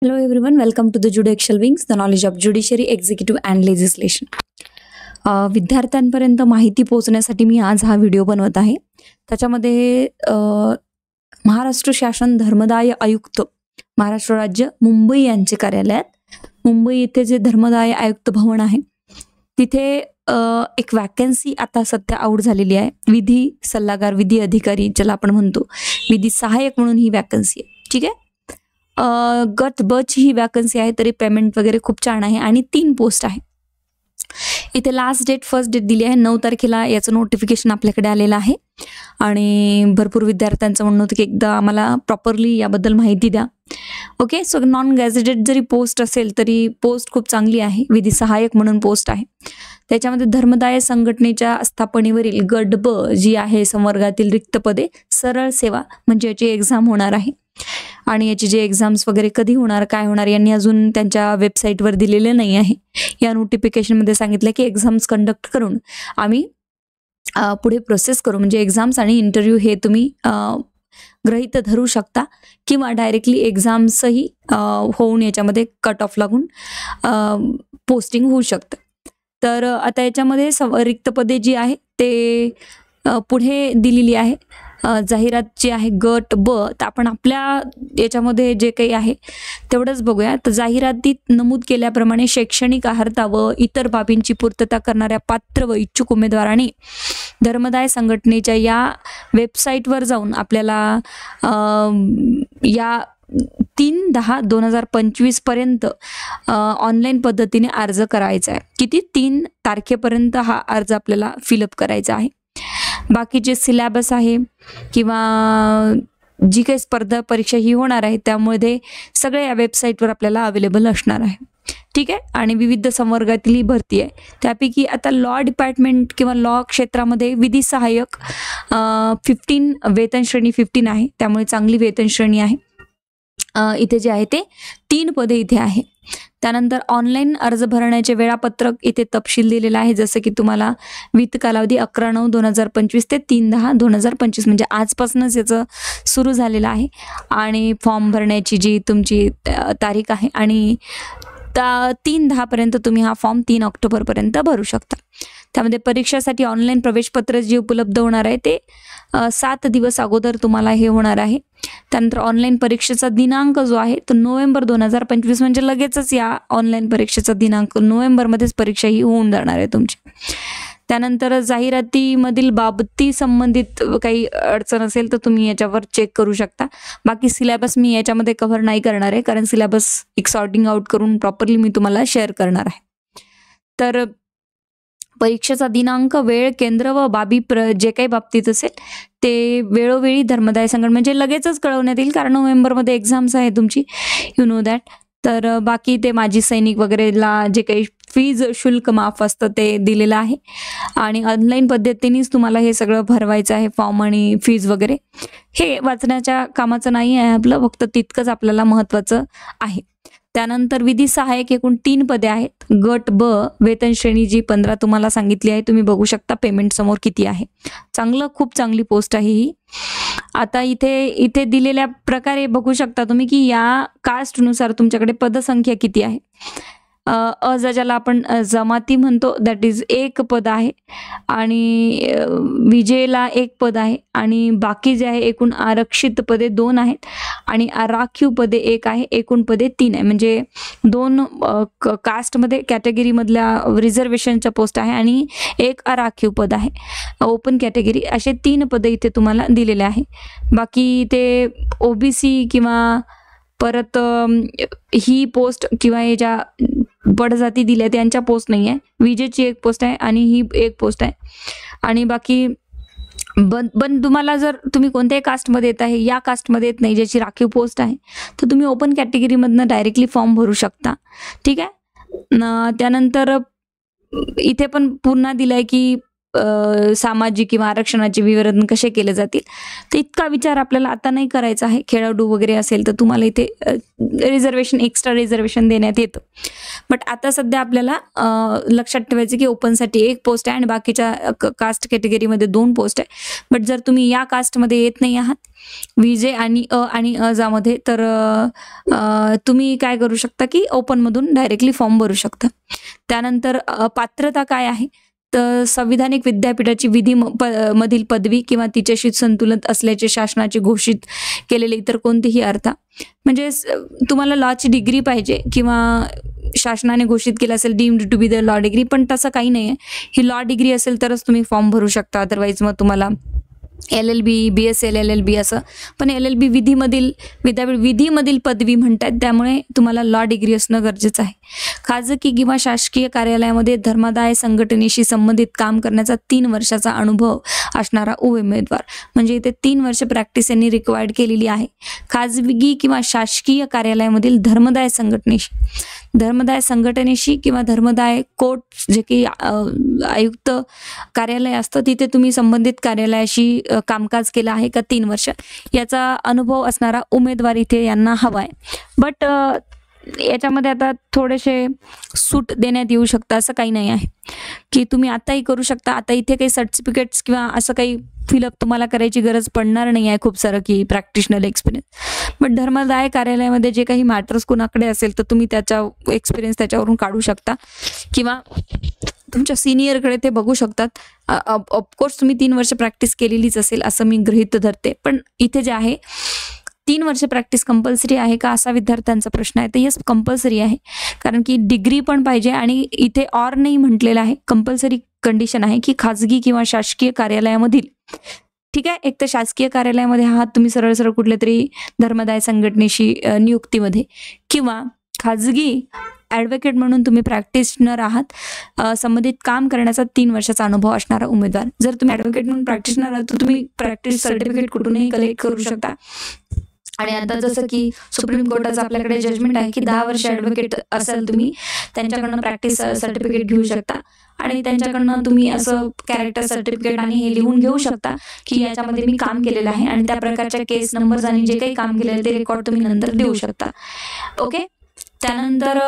Hello everyone, welcome to the Judicial Wings, the knowledge of judiciary, executive and legislation. विद्यार्थ्यांपर्यंत माहिती पोहोचण्यासाठी मी आज हा व्हिडिओ बनवत आहे. त्याच्यामध्ये महाराष्ट्र शासन धर्मदाय आयुक्त महाराष्ट्र राज्य मुंबई यांचे कार्यालयात मुंबई येथे जे धर्मदाय आयुक्त भवन आहे तिथे एक वॅकन्सी आता सध्या आउट झालेली आहे. विधी सल्लागार, विधी अधिकारी ज्याला आपण म्हणतो, विधी सहाय्यक म्हणून ही वॅकन्सी आहे. ठीक आहे. गट ब ची ही वॅकन्सी आहे, तरी पेमेंट वगैरे खूप छान आहे आणि 3 पोस्ट आहे. इथे लास्ट डेट फर्स्ट डेट दिली आहे 9 तारखेला याचं नोटिफिकेशन आपल्याकडे आलेलं आहे आणि भरपूर विद्यार्थ्यांचं म्हणणं होतं की एकदा आम्हाला प्रॉपरली याबद्दल माहिती द्या. ओके, सो नॉन गॅझेटेड जरी पोस्ट असेल तरी पोस्ट खूप चांगली आहे. विधी सहाय्यक म्हणून पोस्ट आहे. त्याच्यामध्ये धर्मदाय संघटनेच्या स्थापनेवरील गट ब जी आहे संवर्गातील रिक्त पदे सरळ सेवा म्हणजे याची एक्झाम होणार आहे आणि याची जे एक्झाम्स वगैरे कधी होणार, काय होणार यांनी अजून त्यांच्या वेबसाईटवर दिलेले नाही आहे. या नोटिफिकेशनमध्ये सांगितलं की एक्झाम्स कंडक्ट करून आम्ही पुढे प्रोसेस करू, म्हणजे एक्झाम्स आणि इंटरव्ह्यू हे तुम्ही गृहीत धरू शकता किंवा डायरेक्टली एक्झाम्सही होऊन याच्यामध्ये कट ऑफ लागून पोस्टिंग होऊ शकतं. तर आता याच्यामध्ये रिक्त पदे जी आहे ते पुढे दिलेली आहे. जाहिरात जी आहे गट ब, तर आपण आपल्या याच्यामध्ये जे काही आहे तेवढंच बघूया. तर जाहिरातीत नमूद केल्याप्रमाणे शैक्षणिक अर्हता व इतर बाबींची पूर्तता करणाऱ्या पात्र व इच्छुक उमेदवारांनी धर्मदाय संघटनेच्या या वेबसाईटवर जाऊन आपल्याला या 3/10/2025 पर्यंत ऑनलाईन पद्धतीने अर्ज करायचा आहे. किती? 3 तारखेपर्यंत हा अर्ज आपल्याला फिलअप करायचा आहे. बाकी जे सिलेबस आहे किंवा जी काही स्पर्धा परीक्षा ही होणार आहे त्यामध्ये सगळे या वेबसाईटवर आपल्याला अवेलेबल असणार आहे. ठीक आहे. आणि विविध संवर्गातील ही भरती आहे. त्यापैकी आता लॉ डिपार्टमेंट किंवा लॉ क्षेत्रामध्ये विधी सहाय्यक 15 वेतन श्रेणी 15 आहे, त्यामुळे चांगली वेतन श्रेणी आहे. इथे जे आहे ते 3 पदे इथे आहे. त्यानंतर ऑनलाईन अर्ज भरण्याचे वेळापत्रक इथे तपशील दिलेला आहे. जसं की तुम्हाला वित्त कालावधी 11/9/2025 ते 3/10/2025 म्हणजे आजपासूनच याचं सुरू झालेलं आहे. आणि फॉर्म भरण्याची जी तुमची तारीख आहे आणि 3/10 पर्यंत तुम्ही हा फॉर्म 3 ऑक्टोबरपर्यंत भरू शकता. त्यामध्ये परीक्षेसाठी ऑनलाईन प्रवेशपत्र जे उपलब्ध होणार आहे ते 7 दिवस अगोदर तुम्हाला हे होणार आहे. त्यानंतर ऑनलाईन परीक्षेचा दिनांक जो आहे तो नोव्हेंबर 2025 म्हणजे लगेचच या ऑनलाईन परीक्षेचा दिनांक नोव्हेंबरमध्येच परीक्षा ही होऊन जाणार आहे तुमची. त्यानंतर जाहिरातीमधील बाबती संबंधित काही अडचण असेल तर तुम्ही याच्यावर चेक करू शकता. बाकी सिलेबस मी याच्यामध्ये कव्हर नाही करणार आहे, कारण सिलेबस एक सॉर्टिंग आउट करून प्रॉपरली मी तुम्हाला शेअर करणार आहे. तर परीक्षेचा दिनांक, वेळ, केंद्र व बाबी जे काही बाबतीत असेल ते वेळोवेळी धर्मदाय संघटना म्हणजे लगेचच कळवण्यात येईल, कारण नोव्हेंबरमध्ये एक्झाम्स आहे तुमची, यू नो दॅट. तर बाकी ते माजी सैनिक वगैरेला जे काही फीज शुल्क माफ असतं ते दिलेलं आहे आणि ऑनलाईन पद्धतीनेच तुम्हाला हे सगळं भरवायचं आहे, फॉर्म आणि फीज वगैरे. हे वाचण्याच्या कामाचं नाही आहे आपलं, फक्त तितकंच आपल्याला महत्त्वाचं आहे. त्यानंतर विधी सहाय्यक एकूण 3 पदे आहेत. गट ब वेतन श्रेणी जी 15 तुम्हाला सांगितली आहे, तुम्ही बघू शकता पेमेंट समोर किती आहे. खूप चांगली पोस्ट आहे ही. आता इथे दिलेल्या प्रकारे बघू शकता तुम्ही की या कास्टनुसार तुमच्याकडे पदसंख्या किती आहे. ज्याला आपण जमाती म्हणतो दॅट इज 1 पद आहे आणि विजेला 1 पद आहे आणि बाकी जे आहे एकूण आरक्षित पदे 2 आहेत आणि राखीव पदे 1 आहे, एकूण पदे 3 आहे. म्हणजे 2 कास्टमध्ये कॅटेगरीमधल्या रिझर्वेशनच्या पोस्ट आहे आणि 1 अराखीव पद आहे ओपन कॅटेगरी. असे 3 पदे इथे तुम्हाला दिलेले आहे. बाकी ते ओबीसी किंवा परत ही पोस्ट किंवा हे ज्या बडजाती दिल्या त्यांच्या पोस्ट नाही आहे. विजेची 1 पोस्ट आहे आणि ही 1 पोस्ट आहे. आणि बाकी पण तुम्हाला जर तुम्ही कोणत्याही कास्टमध्ये येत आहे, या कास्टमध्ये येत नाही ज्याची राखीव पोस्ट आहे, तर तुम्ही ओपन कॅटेगरीमधनं डायरेक्टली फॉर्म भरू शकता. ठीक आहे. त्यानंतर इथे पण पुन्हा दिलं आहे की सामाजिक किंवा आरक्षणाचे विवरण कसे केले जातील, तर इतका विचार आपल्याला आता नाही करायचा आहे. खेळाडू वगैरे असेल तर तुम्हाला इथे रिझर्वेशन, एक्स्ट्रा रिझर्वेशन देण्यात येतं. बट आता सध्या आपल्याला लक्षात ठेवायचं की ओपनसाठी 1 पोस्ट आहे आणि बाकीच्या कास्ट कॅटेगरीमध्ये 2 पोस्ट आहे. बट जर तुम्ही या कास्टमध्ये येत नाही आहात, विजे आणि अ जामध्ये, तर तुम्ही काय करू शकता की ओपनमधून डायरेक्टली फॉर्म भरू शकता. त्यानंतर पात्रता काय आहे, तर संविधानिक विद्यापीठाची मधील पदवी किंवा तिच्याशी संतुलित असल्याचे शासनाचे घोषित केलेले इतर कोणतेही अर्थ, म्हणजे तुम्हाला लॉची डिग्री पाहिजे किंवा शासनाने घोषित केलं असेल deemed to be the law degree, पण तसं काही नाही आहे. ही लॉ डिग्री असेल तरच तुम्ही फॉर्म भरू शकता. अदरवाईज मग तुम्हाला LLB, BSL LLB असं, पण LLB विधीमधील पदवी म्हणतात, त्यामुळे तुम्हाला लॉ डिग्री असणं गरजेचं आहे. खाजगी किंवा शासकीय कार्यालयामध्ये धर्मादाय संघटनेशी संबंधित काम करण्याचा 3 वर्षाचा अनुभव असणारा उमेदवार, म्हणजे इथे 3 वर्ष प्रॅक्टिस यांनी रिक्वायर्ड केलेली आहे. खाजगी किंवा शासकीय कार्यालयामधील धर्मदाय संघटनेशी किंवा धर्मदाय कोर्ट, जे की आयुक्त कार्यालय असतं, तिथे तुम्ही संबंधित कार्यालयाशी कामकाज केलं आहे का 3 वर्ष, याचा अनुभव असणारा उमेदवार इथे यांना हवा आहे. बट याच्यामध्ये आता थोडेसे सूट देण्यात येऊ शकतं, असं काही नाही आहे की तुम्ही आताही करू शकता. आता इथे काही सर्टिफिकेट्स किंवा असं काही फिलअप तुम्हाला करायची गरज पडणार नाही आहे खूप सारं की प्रॅक्टिशनल एक्सपिरियन्स. बट धर्मदाय कार्यालयामध्ये जे काही मॅटर्स कोणाकडे असेल तर तुम्ही त्याचा एक्सपिरियन्स त्याच्यावरून काढू शकता किंवा तुमच्या सिनियरकडे ते बघू शकतात. ऑफकोर्स तुम्ही 3 वर्ष प्रॅक्टिस केलेलीच असेल असं मी गृहीत धरते. पण इथे जे आहे 3 वर्ष प्रॅक्टिस कंपल्सरी आहे का, असा विद्यार्थ्यांचा प्रश्न आहे. तर येस, कंपल्सरी आहे, कारण की डिग्री पण पाहिजे आणि इथे ऑर नाही म्हटलेलं आहे, कंपल्सरी कंडिशन आहे की खाजगी किंवा शासकीय कार्यालयामधील, ठीक आहे. एक तर शासकीय कार्यालयामध्ये आहात तुम्ही सरळ सरळ कुठल्या तरी धर्मदाय संघटनेशी नियुक्तीमध्ये, किंवा खाजगी ॲडव्होकेट म्हणून तुम्ही प्रॅक्टिशनर आहात, संबंधित काम करण्याचा 3 वर्षाचा अनुभव असणारा उमेदवार. जर तुम्ही ॲडव्होकेट म्हणून प्रॅक्टिशनर आहात तर तुम्ही प्रॅक्टिस सर्टिफिकेट कुठूनही कलेक्ट करू शकता. आणि आता जसं की सुप्रीम कोर्टाचं आपल्याकडे जजमेंट आहे की 10 वर्ष ॲडव्होकेट असाल तुम्ही, त्यांच्याकडनं प्रॅक्टिस सर्टिफिकेट घेऊ शकता आणि त्यांच्याकडनं तुम्ही असं कॅरेक्टर सर्टिफिकेट आणि हे लिहून घेऊ शकता की याच्यामध्ये मी काम केलेलं आहे आणि त्या प्रकारच्या केस नंबर्स आणि जे काही काम केलेलं ते रेकॉर्ड तुम्ही नंतर देऊ शकता. ओके. त्यानंतर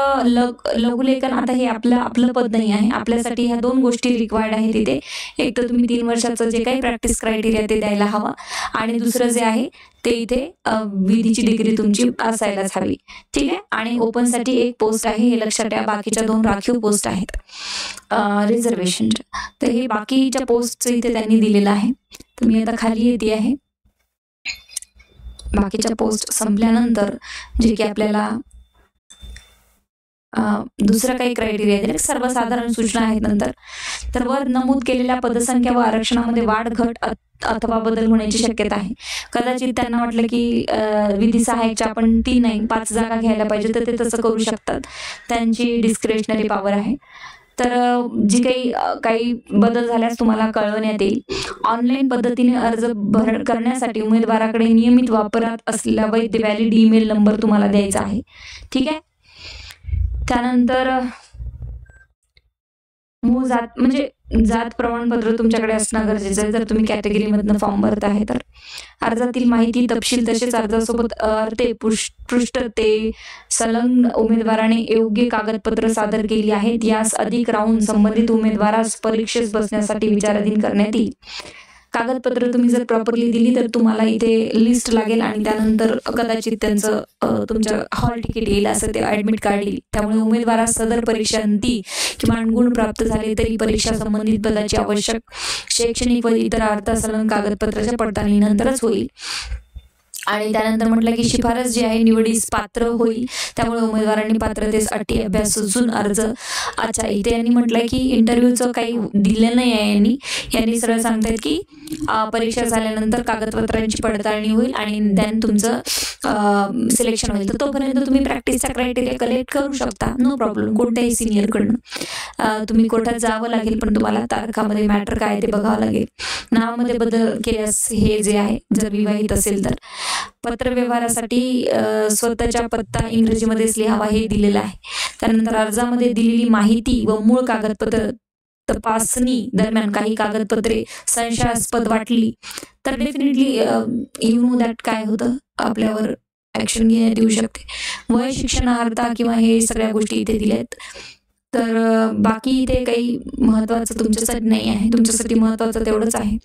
लघुलेखन, आता हे आपलं पद नाही आहे, आपल्यासाठी ह्या 2 गोष्टी रिक्वायर्ड आहेत इथे. एक तर तुम्ही 3 वर्षाचं जे काही प्रॅक्टिस क्रायटेरिया ते द्यायला हवा आणि दुसरं जे आहे ते इथे विधीची डिग्री तुमची असायलाच हवी, ठीक आहे. आणि ओपनसाठी 1 पोस्ट आहे, हे लक्षात ठेवा. बाकीच्या 2 राखीव पोस्ट आहेत रिझर्वेशनच्या. तर हे बाकीच्या पोस्टचं इथे त्यांनी दिलेलं आहे. तर मी आता खाली येते आहे. बाकीच्या पोस्ट संपल्यानंतर जे की आपल्याला दुसरं काही क्रायटेरिया आहे, सर्वसाधारण सूचना आहेत नंतर. तर वर नमूद केलेल्या पदसंख्या व आरक्षणामध्ये वाढ, घट अथवा बदल होण्याची शक्यता आहे. कदाचित त्यांना वाटलं की विधी सहाय्यकच्या आपण 3 नाही 5 जागा घ्यायला पाहिजे, तर ते तसं करू शकतात, त्यांची डिस्क्रिशनरी पॉवर आहे. तर जी काही बदल झाल्यास तुम्हाला कळवण्यात येईल. ऑनलाईन पद्धतीने अर्ज करण्यासाठी उमेदवाराकडे नियमित वापरात असलेला वैध व्हॅलिड ईमेल नंबर तुम्हाला द्यायचा आहे, ठीक आहे. त्यानंतर मूळ जात म्हणजे जात प्रमाणपत्र तुमच्याकडे असणं गरजेचं आहे जर तुम्ही कॅटेगरीमधनं फॉर्म भरत आहे तर. अर्जातील माहिती तपशील तसेच अर्जासोबत पृष्ठ ते संलग्न उमेदवाराने योग्य कागदपत्र सादर केली आहेत यास अधिक राहून संबंधित उमेदवारास परीक्षेस बसण्यासाठी विचाराधीन करण्यात येईल. कागदपत्र तुम्ही जर प्रॉपरली दिली तर तुम्हाला इथे लिस्ट लागेल आणि त्यानंतर कदाचित त्यांचं तुमचं हॉल तिकीट येईल, असं ते ॲडमिट कार्ड येईल. त्यामुळे उमेदवारास सदर परीक्षांती किमान गुण प्राप्त झाले तरी परीक्षा संबंधित पदाची आवश्यक शैक्षणिक व इतर अर्थसंलग्न कागदपत्राच्या पडताळणीनंतरच होईल. आणि त्यानंतर म्हटलं की शिफारस जी आहे निवडीस पात्र होईल, त्यामुळे उमेदवारांनी पात्रतेस अटी अभ्यास सुचून अर्ज. अच्छा, इथे यांनी म्हटलंय की इंटरव्ह्यूचं काही दिलं नाही आहे यांनी सरळ सांगतायत की परीक्षा झाल्यानंतर कागदपत्रांची पडताळणी होईल आणि देन तुमचं सिलेक्शन होईल. तर तोपर्यंत तुम्ही प्रॅक्टिसचा क्रायटेरिया कलेक्ट करू शकता, नो प्रॉब्लेम. कोणत्याही सिनियरकडनं तुम्ही कोर्टात जावं लागेल, पण तुम्हाला तारखामध्ये मॅटर काय ते बघावं लागेल. नावामध्ये बदल केल्यास हे जे आहे जर विवाहित असेल तर. पत्रव्यवहारासाठी स्वतःचा पत्ता इंग्रजीमध्येच लिहावा हे दिलेलं आहे. त्यानंतर अर्जामध्ये दिलेली माहिती व मूळ कागदपत्र तपासणी दरम्यान काही कागदपत्रे संशयास्पद वाटली तर डेफिनेटली यू नो दॅट काय होतं, आपल्यावर ऍक्शन घेण्यात येऊ शकते. वय, शिक्षण, अर्हता किंवा हे सगळ्या गोष्टी इथे दिल्या आहेत. तर बाकी इथे काही महत्वाचं तुमच्यासाठी नाही आहे. तुमच्यासाठी महत्वाचं तेवढंच आहे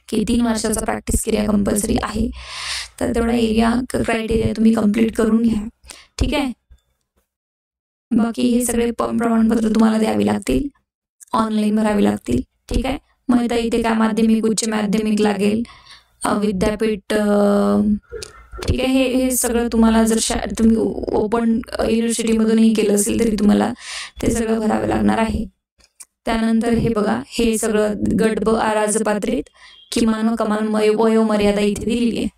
की 3 वर्षाचा प्रॅक्टिस एरिया कंपल्सरी आहे. तर तेवढा एरिया क्रायटेरिया तुम्ही कम्प्लीट करून घ्या. ठीक आहे. बाकी हे सगळे प्रमाणपत्र तुम्हाला द्यावी लागतील, ऑनलाईन भरावी लागतील. ठीक आहे. मग आता इथे काय माध्यमिक, उच्च माध्यमिक लागेल, विद्यापीठ. ठीक आहे. हे सगळं तुम्हाला जर तुम्ही ओपन युनिव्हर्सिटीमधूनही केलं असेल तरी तुम्हाला ते सगळं भरावं लागणार आहे. त्यानंतर हे बघा, हे सगळं गट ब राजपात्रित किमान व कमाल वयोमर्यादा इथे दिलेली आहे.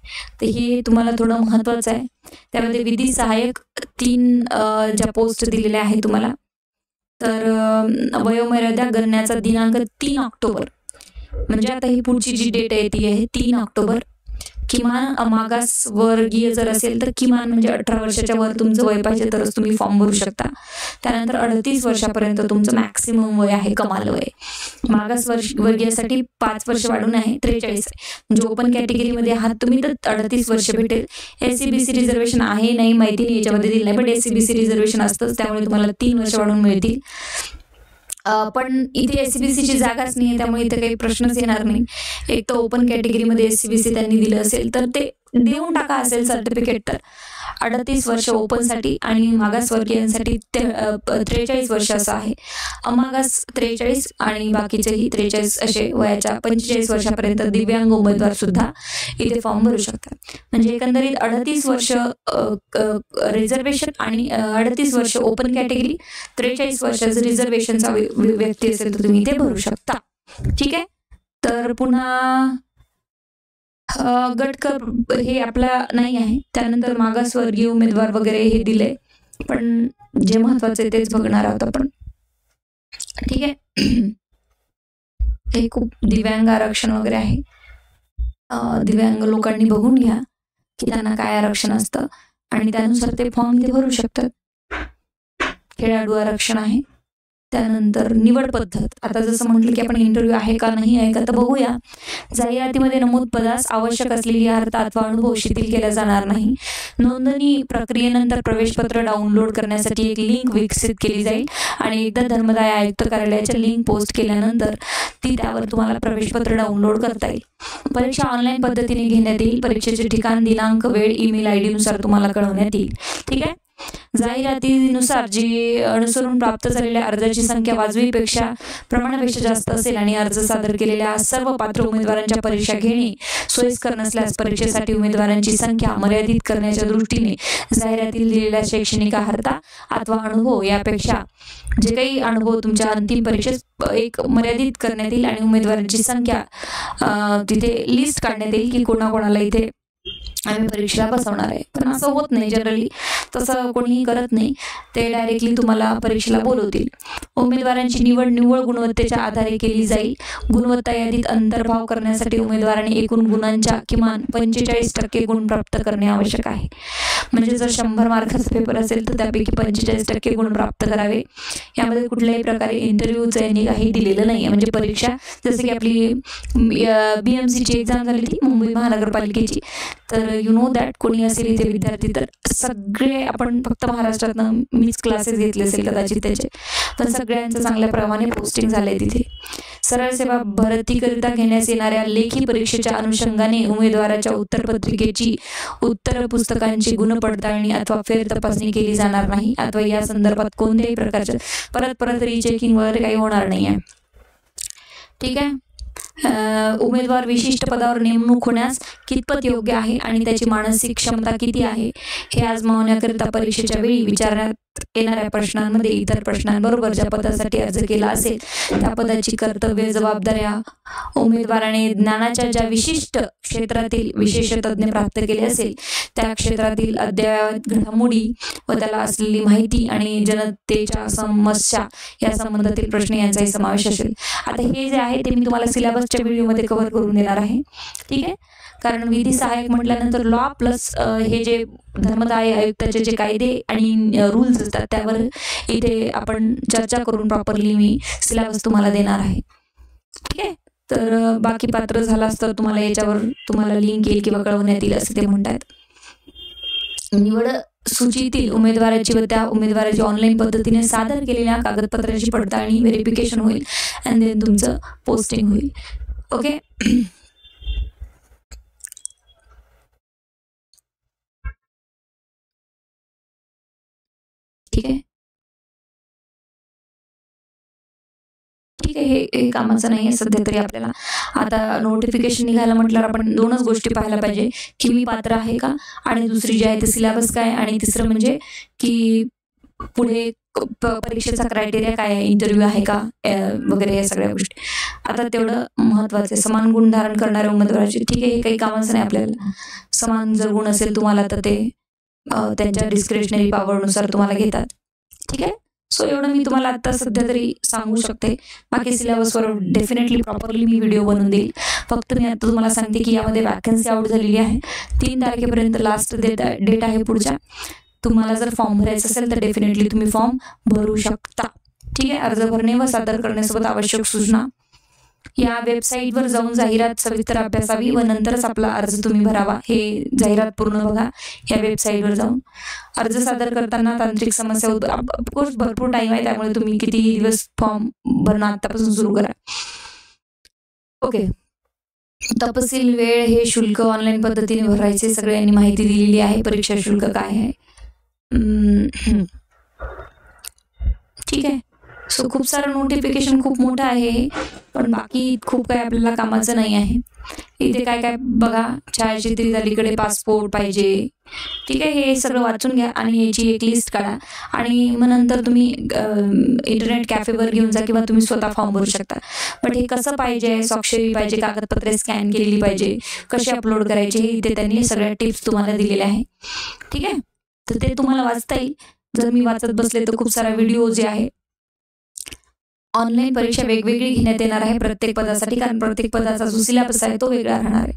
तर हे तुम्हाला थोडं महत्वाचं आहे. त्यामध्ये विधी सहाय्यक 3 ज्या पोस्ट दिलेल्या आहेत तुम्हाला. तर वयोमर्यादा गणण्याचा दिनांक 3 ऑक्टोबर, म्हणजे आता ही पुढची जी डेट आहे ती आहे 3 ऑक्टोबर. किमान मागासवर्गीय जर असेल तर किमान म्हणजे 18 वर्षाच्या वर तुमचं वय पाहिजे तरच तुम्ही फॉर्म भरू शकता. त्यानंतर 38 वर्षापर्यंत तुमचं मॅक्सिमम वय आहे, कमाल वय. मागासवर्गीयासाठी 5 वर्ष वाढून आहे 43 आहे. म्हणजे ओपन कॅटेगरीमध्ये आहात तुम्ही तर 38 वर्ष भेटेल. SC-BC रिझर्वेशन आहे नाही माहिती नाही, याच्यामध्ये दिलं नाही, पण SC-BC रिझर्वेशन असतंच, त्यामुळे तुम्हाला 3 वर्ष वाढून मिळतील. पण इथे SC-BCची जागाच नाही आहे, त्यामुळे इथे काही प्रश्नच येणार नाही. एक तर ओपन कॅटेगरीमध्ये SC-BC त्यांनी दिलं असेल तर ते देऊन टाका असेल सर्टिफिकेट. तर 38 वर्ष ओपनसाठी आणि मागासवर्गीयांसाठी 43 वर्ष असं आहे. अमागास 43 आणि बाकीचेही 43 असे वयाच्या 45 वर्षापर्यंत दिव्यांग उमेदवार सुद्धा इथे फॉर्म भरू शकतात. म्हणजे एकंदरीत 38 वर्ष रिझर्वेशन आणि 38 वर्ष ओपन कॅटेगरी, 43 वर्षाचं रिझर्वेशनचा व्यक्ती असेल तर तुम्ही इथे भरू शकता. ठीक आहे. तर पुन्हा गट हे आपला नाही आहे. त्यानंतर मागासवर्गीय उमेदवार वगैरे हे दिले, पण जे महत्वाचं आहे तेच बघणार आहोत आपण. ठीक आहे. हे खूप दिव्यांग आरक्षण वगैरे आहे. दिव्यांग लोकांनी बघून घ्या की त्यांना काय आरक्षण असतं आणि त्यानुसार ते फॉर्म इथे भरू शकतात. खेळाडू आरक्षण आहे. त्यानंतर निवड पद्धत. आता जसं म्हटलं की आपण इंटरव्ह्यू आहे का नाही आहे का, तर बघूया. जाहिरातीमध्ये नमूद पदास आवश्यक असलेली अर्हता अथवा अनुभव शिथिल केला जाणार नाही. नोंदणी प्रक्रियेनंतर प्रवेशपत्र डाउनलोड करण्यासाठी एक लिंक विकसित केली जाईल आणि एकदा धर्मदाय आयुक्त कार्यालयाच्या लिंक पोस्ट केल्यानंतर त्यावर तुम्हाला प्रवेशपत्र डाउनलोड करता येईल. परीक्षा ऑनलाईन पद्धतीने घेण्यात येईल. परीक्षेचे ठिकाण, दिनांक, वेळ ईमेल ID नुसार तुम्हाला कळवण्यात येईल. ठीक आहे. जाहिरातीनुसार जी अनुसरून प्राप्त झालेल्या अर्जाची संख्या वाजवीपेक्षा प्रमाणापेक्षा जास्त असेल आणि अर्ज सादर केलेल्या सर्व पात्र उमेदवारांच्या परीक्षा घेणे सोयीस्कर नसल्यास परीक्षेसाठी उमेदवारांची संख्या मर्यादित करण्याच्या दृष्टीने जाहिरातील दिलेल्या शैक्षणिक अर्हता अथवा अनुभव यापेक्षा जे काही अनुभव तुमच्या अंतिम परीक्षेत एक मर्यादित करण्यात येईल आणि उमेदवारांची संख्या तिथे लिस्ट काढण्यात येईल की कोणाकोणाला इथे आम्ही परीक्षेला बसवणार आहे. पण असं होत नाही, जनरली तसं कोणीही करत नाही. ते डायरेक्टली तुम्हाला परीक्षेला बोलवतील. उमेदवारांची निवड निव्वळ गुणवत्तेच्या आधारे केली जाईल. गुणवत्ता यादीत अंतर्भाव करण्यासाठी उमेदवारांनी एकूण गुणांच्या किमान 45% गुण प्राप्त करणे आवश्यक आहे. म्हणजे जर 100 मार्काचा पेपर असेल तर त्यापैकी 45% गुण प्राप्त करावे. यामध्ये कुठल्याही प्रकारे इंटरव्ह्यूचं यांनी काही दिलेलं नाही. म्हणजे परीक्षा जसं की आपली BMCची एक्झाम झाली ती मुंबई महानगरपालिकेची, तर यू नो दॅट कोणी असेल इथे विद्यार्थी तर सगळे, आपण फक्त महाराष्ट्रातनं मीच क्लासेस घेतले असेल कदाचित त्याचे, पण सगळ्यांचं चांगल्या प्रमाणे पोस्टिंग झालंय तिथे. सरळ सेवा भरतीकरिता घेण्यास येणाऱ्या लेखी परीक्षेच्या अनुषंगाने उमेदवाराच्या उत्तरपत्रिकेची उत्तर पुस्तकांची गुणपडताळणी अथवा फेर तपासणी केली जाणार नाही अथवा या संदर्भात कोणत्याही प्रकारचे परत रिचेकिंग वगैरे काही होणार नाही आहे. ठीक आहे. उमेदवार विशिष्ट पदावर नेमणूक होण्यास कितपत योग्य आहे आणि त्याची मानसिक क्षमता किती आहे हे आजमावण्याकरिता परीक्षेच्या वेळी विचारण्यात येणाऱ्या प्रश्नांमध्ये इतर प्रश्नांबरोबर ज्या पदासाठी अर्ज केला असेल त्या पदाची कर्तव्य जबाबदाऱ्या, उमेदवाराने ज्ञानाच्या ज्या विशिष्ट क्षेत्रातील विशेष तज्ञ प्राप्त केले असेल त्या क्षेत्रातील अद्ययावत घडामोडी व त्याला असलेली माहिती आणि जनतेच्या समस्या या संबंधातील प्रश्न यांचाही समावेश असेल. आता हे जे आहे ते मी तुम्हाला सिलेबसच्या व्हिडिओमध्ये कव्हर करून देणार आहे. ठीक आहे. कारण विधी सहाय्यक म्हटल्यानंतर लॉ प्लस हे जे धर्मदाय आयुक्ताचे जे कायदे आणि रूल्स असतात त्यावर इथे आपण चर्चा करून प्रॉपरली मी सिलेबस तुम्हाला देणार आहे. ठीक आहे. तर बाकी पात्र झालास तर तुम्हाला याच्यावर तुम्हाला लिंक येईल किंवा कळवण्यात येईल असं ते म्हणतात. निवड सूचीतील उमेदवाराची व त्या उमेदवाराची ऑनलाईन पद्धतीने सादर केलेल्या कागदपत्राची पडताळणी व्हेरिफिकेशन होईल आणि देन तुमचं पोस्टिंग होईल. ओके. ठीक आहे. ठीक आहे. हे कामाचं नाही आहे सध्या तरी आपल्याला. आता नोटिफिकेशन निघायला म्हटल्यावर आपण दोनच गोष्टी पाहायला पाहिजे की मी पात्र आहे का, आणि दुसरी जी आहे ते सिलेबस काय, आणि तिसरं म्हणजे की पुढे परीक्षेचा क्रायटेरिया काय आहे, इंटरव्ह्यू आहे का वगैरे या सगळ्या गोष्टी. आता तेवढं महत्त्वाचं आहे. समान गुण धारण करणाऱ्या उमेदवाराचे. ठीक आहे. हे काही कामाचं नाही आपल्याला. समान जर गुण असेल तुम्हाला तर ते त्यांच्या डिस्क्रिशनरी पॉवरनुसार तुम्हाला घेतात. ठीक आहे. सो एवढं मी तुम्हाला आता सध्या तरी सांगू शकते. बाकी सिलेबसवर डेफिनेटली प्रॉपरली मी व्हिडिओ बनवून देईल. फक्त मी आता तुम्हाला सांगते की यामध्ये वॅकन्सी आउट झालेली आहे. 3 तारखेपर्यंत लास्ट डेट आहे पुढच्या. तुम्हाला जर फॉर्म भरायचा असेल तर डेफिनेटली तुम्ही फॉर्म भरू शकता. ठीक आहे. अर्ज भरणे व सादर करण्यासोबत आवश्यक सूचना. या वेबसाईटवर जाऊन जाहिरात सविस्तर अभ्यासावी व नंतरच आपला अर्ज तुम्ही भरावा. हे जाहिरात पूर्ण बघा या वेबसाईटवर जाऊन. अर्ज सादर करताना तांत्रिक समस्या ऑफकोर्स भरपूर टाईम आहे, त्यामुळे तुम्ही किती दिवस फॉर्म भरणं आतापासून सुरू करा. ओके. तपशील, वेळ, हे शुल्क ऑनलाईन पद्धतीने भरायचे सगळ्यांनी माहिती दिलेली आहे. परीक्षा शुल्क काय आहे. ठीक आहे. सो खूप सारं नोटिफिकेशन खूप मोठं आहे, पण बाकी खूप काही आपल्याला कामाचं नाही आहे. इथे काय काय बघा. छायाचित्रित अलीकडे पासपोर्ट पाहिजे. ठीक आहे. हे सगळं वाचून घ्या आणि याची एक लिस्ट काढा आणि मग नंतर तुम्ही इंटरनेट कॅफेवर घेऊन जा किंवा तुम्ही स्वतः फॉर्म भरू शकता. बट हे कसं पाहिजे, स्वाक्षरी पाहिजे, कागदपत्रे स्कॅन केलेली पाहिजे, कसे अपलोड करायचे, हे इथे त्यांनी सगळ्या टिप्स तुम्हाला दिलेल्या आहे. ठीक आहे. तर ते तुम्हाला वाचता येईल. जर मी वाचत बसले तर खूप सारा व्हिडिओ जे आहे. ऑनलाईन परीक्षा वेगवेगळी घेण्यात येणार आहे प्रत्येक पदासाठी, कारण प्रत्येक पदाचा जो सिलेबस आहे तो वेगळा राहणार आहे.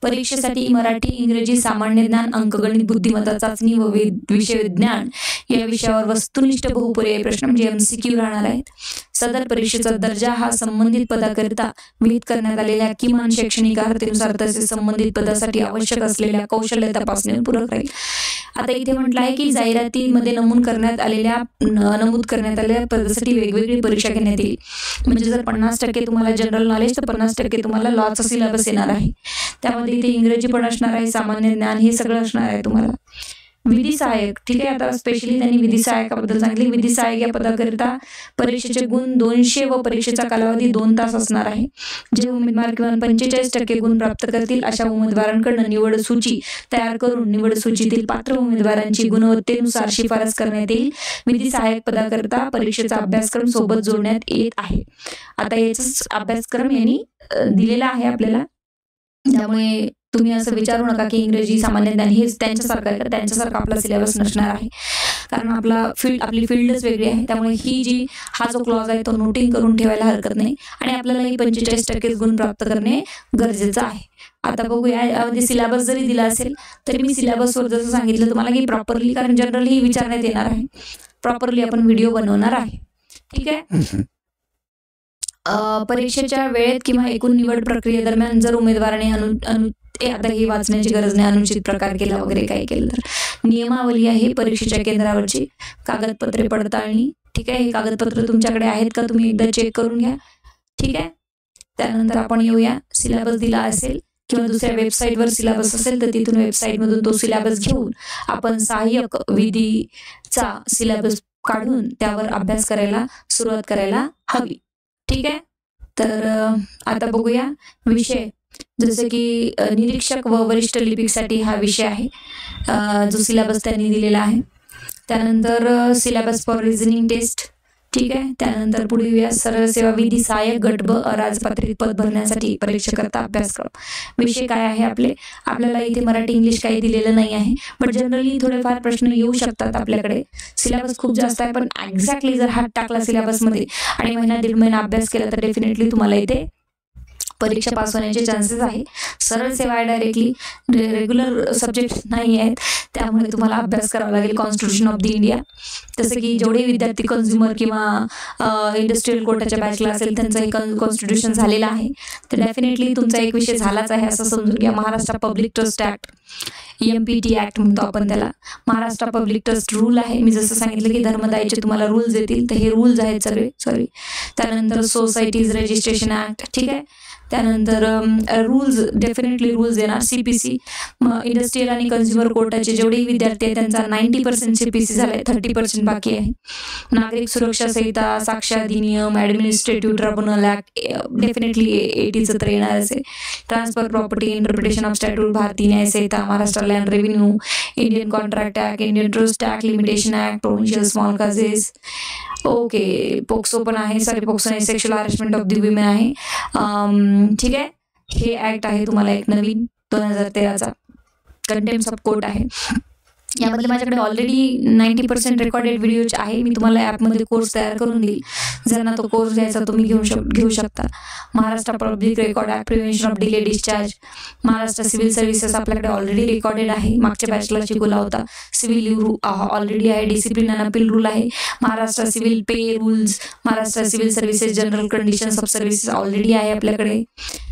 परीक्षेसाठी मराठी, इंग्रजी, सामान्य ज्ञान, अंकगणित, बुद्धिमत्ता चाचणी व विषय विज्ञान या विषयावर वस्तुनिष्ठ बहुपर्यायी प्रश्न म्हणजे MCQ राहणार आहेत. सदर परीक्षेचा दर्जा हा संबंधित पदाकरिता विहित करण्यात आलेल्या किमान शैक्षणिक अर्हतेनुसार तसेच संबंधित पदासाठी आवश्यक असलेल्या कौशल्य तपासणीवर पूरक राहील. आता इथे म्हटलं आहे की जाहिरातीमध्ये नमूद करण्यात आलेल्या पदासाठी वेगवेगळी परीक्षा घेण्यात येईल. म्हणजे जर 50% तुम्हाला जनरल नॉलेज तर 50% तुम्हाला लॉचा सिलेबस येणार आहे. त्यामध्ये इथे इंग्रजी पण असणार आहे, सामान्य ज्ञान हे सगळं असणार आहे तुम्हाला. विधी सहाय्यक. ठीक आहे. आता स्पेशली त्यांनी विधी सहाय्यकाबद्दल सांगितले. विधी सहाय्यक या पदाकरिता परीक्षेचे गुण 200 व परीक्षेचा कालावधी 2 तास असणार आहे. जे उमेदवार किमान 45% गुण प्राप्त करतील अशा उमेदवारांकडून निवड सूची तयार करून निवड सूचीतील पात्र उमेदवारांची गुणवत्तेनुसार शिफारस करण्यात येईल. विधी सहाय्यक पदाकरिता परीक्षेचा अभ्यासक्रम सोबत जोडण्यात येत आहे. आता याचाच अभ्यासक्रम यांनी दिलेला आहे आपल्याला. त्यामुळे तुम्ही असं विचारू नका की इंग्रजी, सामान्य ज्ञान हेच त्यांच्यासारखं आहे, त्यांच्यासारखा आपला सिलेबस नसणार आहे. कारण आपली फील्डच वेगळी आहे. त्यामुळे हा जो क्लॉज आहे तो नोटिंग करून ठेवायला हरकत नाही आणि आपल्यालाही 45% गुण प्राप्त करणे गरजेचं आहे. आता बघूया यामध्ये सिलेबस जरी दिला असेल तरी मी सिलेबसवर जसं सांगितलं तुम्हाला की प्रॉपरली, कारण जनरली विचारण्यात येणार आहे, प्रॉपरली आपण व्हिडिओ बनवणार आहे. ठीक आहे. परीक्षेच्या वेळेत किंवा एकूण निवड प्रक्रियेदरम्यान जर उमेदवाराने आता हे वाचण्याची गरज नाही, अनुचित प्रकार केला वगैरे काय केलं तर नियमावली आहे परीक्षेच्या केंद्रावरची. कागदपत्रे पडताळणी. ठीक आहे. हे कागदपत्र तुमच्याकडे आहेत का तुम्ही एकदा चेक करून घ्या. ठीक आहे. त्यानंतर आपण येऊया, सिलेबस दिला असेल किंवा दुसऱ्या वेबसाईटवर सिलेबस असेल तर तिथून वेबसाईटमधून तो सिलेबस घेऊन आपण सहाय्यक विधीचा सिलेबस काढून त्यावर अभ्यास करायला सुरुवात करायला हवी. ठीक आहे. तर आता बघूया विषय. जसे की निरीक्षक व वरिष्ठ लिपिकसाठी हा विषय आहे जो सिलेबस त्यांनी दिलेला आहे. त्यानंतर सिलेबस फॉर रिझनिंग टेस्ट. ठीक आहे. त्यानंतर पुढे येऊया सरळ सेवा विधी सहाय्यक गट ब अराजपत्रित पद भरण्यासाठी परीक्षेकरता अभ्यासक्रम. विषय काय आहे आपल्याला इथे मराठी, इंग्लिश काही दिलेलं नाही आहे, बट जनरली थोडेफार प्रश्न येऊ शकतात आपल्याकडे. सिलेबस खूप जास्त आहे, पण एक्झॅक्टली जर हात टाकला सिलेबसमध्ये आणि महिना 1.5 महिना अभ्यास केला तर डेफिनेटली तुम्हाला इथे परीक्षा पास होण्याचे चान्सेस आहे. सरळ सेवा आहे डायरेक्टली, रेग्युलर सब्जेक्ट नाही आहेत, त्यामुळे तुम्हाला अभ्यास करावा लागेल कॉन्स्टिट्यूशन ऑफ द इंडिया. जसं की जेवढे विद्यार्थी कन्झ्युमर किंवा इंडस्ट्रियल कोर्टाच्या बॅचला असेल त्यांचं कॉन्स्टिट्यूशन झालेलं आहे, तर डेफिनेटली तुमचा एक विषय झालाच आहे असं समजून घ्या. Maharashtra public trust act, MPT act म्हणतो आपण त्याला, महाराष्ट्र पब्लिक ट्रस्ट रूल आहे. मी जसं सांगितलं की धर्मदायचे तुम्हाला रूल्स येतील, तर हे रूल्स आहेत सगळे. त्यानंतर सोसायटीज रजिस्ट्रेशन ॲक्ट, ठीक आहे. त्यानंतर रूल्स, डेफिनेटली रूल्स येणार. CPC, इंडस्ट्रियल आणि कन्झ्युमर कोर्टाचे जेवढेही विद्यार्थी आहेत त्यांचा 90% CPC झाला आहे, 30% बाकी आहे. नागरिक सुरक्षा Sanhita, Sakshya Adhiniyam, administrative tribunal act, definitely 80चं तर येणारच आहे. Transfer property, interpretation of statute, Bharatiya Nyaya Sanhita, Maharashtra land revenue, Indian contract act, Indian trust act, limitation act, provincial small cases, okay. POCSO पण आहे, पोक्सो नाही, sexual harassment of the women आहे, ठीक आहे. हे ऍक्ट आहे तुम्हाला एक नवीन 2013चा. कंटेम्प्ट ऑफ कोर्ट आहे. यामध्ये माझ्याकडे ऑलरेडी 90% रेकॉर्डेड व्हिडिओज आहे. मी तुम्हाला ॲपमध्ये कोर्स तयार करून देईल. ज्यांना तो कोर्स घ्यायचा तुम्ही घेऊ शकता. Maharashtra public record act, prevention of delay discharge, Maharashtra civil services आपल्याकडे ऑलरेडी रेकॉर्डेड आहे, मागच्या बॅचला शिकवला होता. सिव्हिल लिव्ह ऑलरेडी आहे. डिसिप्लिन अँड अपील रूल आहे. Maharashtra civil pay rules, Maharashtra civil services general conditions of services already आहे आपल्याकडे,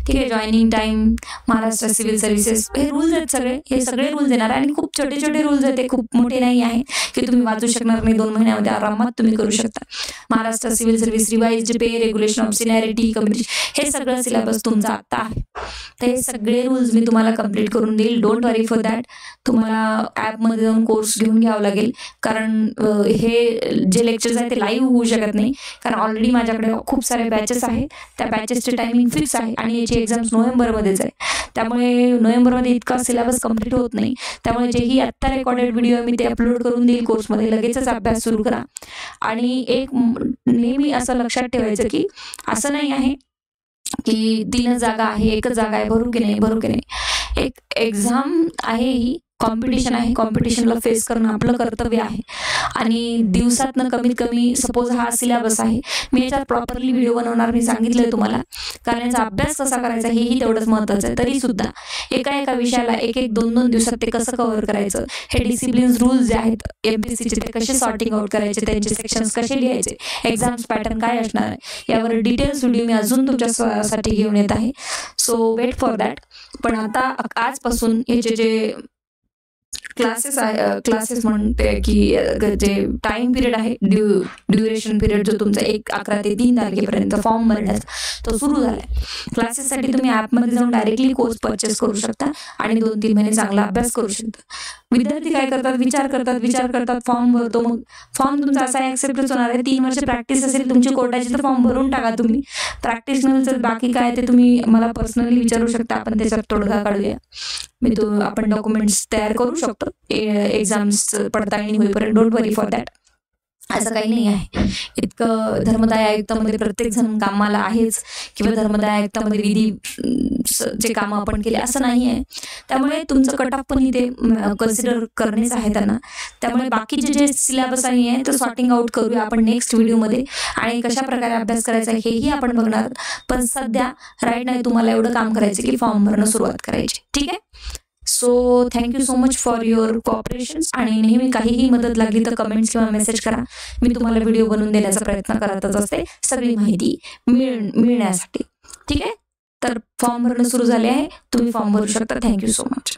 ठीक आहे. Joining time, Maharashtra civil services, हे रूल्स आहेत सगळे. हे सगळे रूल्स येणार आणि खूप छोटे छोटे रूल्स आहेत, ते खूप मोठे नाही आहे की तुम्ही वाचू शकणार नाही. 2 महिन्यामध्ये आरामात तुम्ही करू शकता. Maharashtra civil service revised pay, regulation of seniority, community, हे सगळं सिलेबस तुमचा आता आहे. तर हे सगळे रूल्स मी तुम्हाला कंप्लीट करून देईल. Don't worry for that. तुम्हाला ॲपमध्ये जाऊन कोर्स घेऊन घ्यावं लागेल, कारण हे जे लेक्चर्स आहेत ते लाईव्ह होऊ शकत नाही, कारण ऑलरेडी माझ्याकडे खूप सारे बॅचेस आहेत. त्या बॅचेसचे टायमिंग फिक्स आहे आणि याची एक्झाम्स नोव्हेंबरमध्येच आहे. त्यामुळे नोव्हेंबरमध्ये इतका सिलेबस कंप्लीट होत नाही. त्यामुळे जेही आत्ता रेकॉर्डेड व्हिडिओ मी ते अपलोड करून देईल कोर्समध्ये, लगेचच अभ्यास सुरू करा. आणि एक नेहमी असं लक्षात ठेवायचं की असं नाही आहे की 3 जागा आहे, 1 जागा आहे, भरू की नाही. एक एक्झाम आहे, ही कॉम्पिटिशन आहे. कॉम्पिटिशनला फेस करणं आपलं कर्तव्य आहे. आणि दिवसातनं कमीत कमी, सपोज हा सिलेबस आहे, मी याच्यात प्रॉपरली व्हिडिओ बनवणार, मी सांगितलंय तुम्हाला, कारण याचा अभ्यास कसा करायचा हेही तेवढंच महत्त्वाचं आहे. तरी सुद्धा एका विषयाला 1-2 दिवसात ते कसं कव्हर करायचं, हे डिसिप्लिन्स रूल्स जे आहेत MPSCचे ते कसे सॉर्टिंग आउट करायचे, त्यांचे सेक्शन्स कसे लिहायचे, एक्झाम्स पॅटर्न काय असणार आहे, यावर डिटेल्स व्हिडिओ मी अजून तुमच्यासाठी घेऊन येत आहे. So wait for that. पण आता आजपासून याचे जे क्लासेस म्हणते की जे टाइम पिरियड आहे, ड्युरेशन पिरियड जो तुमचा 11 ते 3 तारखेपर्यंत फॉर्म भरण्याचा तो सुरू झाला आहे. क्लासेससाठी तुम्ही ॲपमध्ये जाऊन डायरेक्टली कोर्स परचेस करू शकता आणि 2-3 महिने चांगला अभ्यास करू शकता. विद्यार्थी काय करतात, विचार करतात, फॉर्म भरतो, मग फॉर्म तुमचा असा ॲक्सेप्टच होणार आहे. 3 वर्ष प्रॅक्टिस असेल तुमची कोर्टाची तर फॉर्म भरून टाका तुम्ही. प्रॅक्टिस नसेल बाकी काय ते तुम्ही मला पर्सनली विचारू शकता, आपण त्याच्यात तोडगा काढूया. आपण डॉक्युमेंट्स तयार करू शकतो एक्झाम्स पडताळणी होईपर्यंत. Don't worry for that. असं काही नाही आहे. इतकं धर्मदाय आयुक्तामध्ये प्रत्येक जण कामाला आहेच किंवा धर्मदाय आयुक्तामध्ये विधी जे कामं आपण केले असं नाही आहे. त्यामुळे तुमचं कट ऑफ पण इथे कन्सिडर करणेच आहे त्यांना. त्यामुळे बाकीचे जे सिलेबस आहे ते सॉर्टिंग आउट करूया आपण नेक्स्ट व्हिडिओमध्ये, आणि कशा प्रकारे अभ्यास करायचा हेही आपण बघणार. पण सध्या राईट नाही, तुम्हाला एवढं काम करायचं की फॉर्म भरणं सुरुवात करायची, ठीक आहे. So thank you so much for your cooperation. आणि नेहमी काहीही मदत लागली तर कमेंट्स किंवा मेसेज करा. मी तुम्हाला व्हिडिओ बनवून देण्याचा प्रयत्न करतच असते सगळी माहिती मिळण्यासाठी, ठीक आहे. तर फॉर्म भरणं सुरू झाले आहे, तुम्ही फॉर्म भरू शकता. Thank you so much.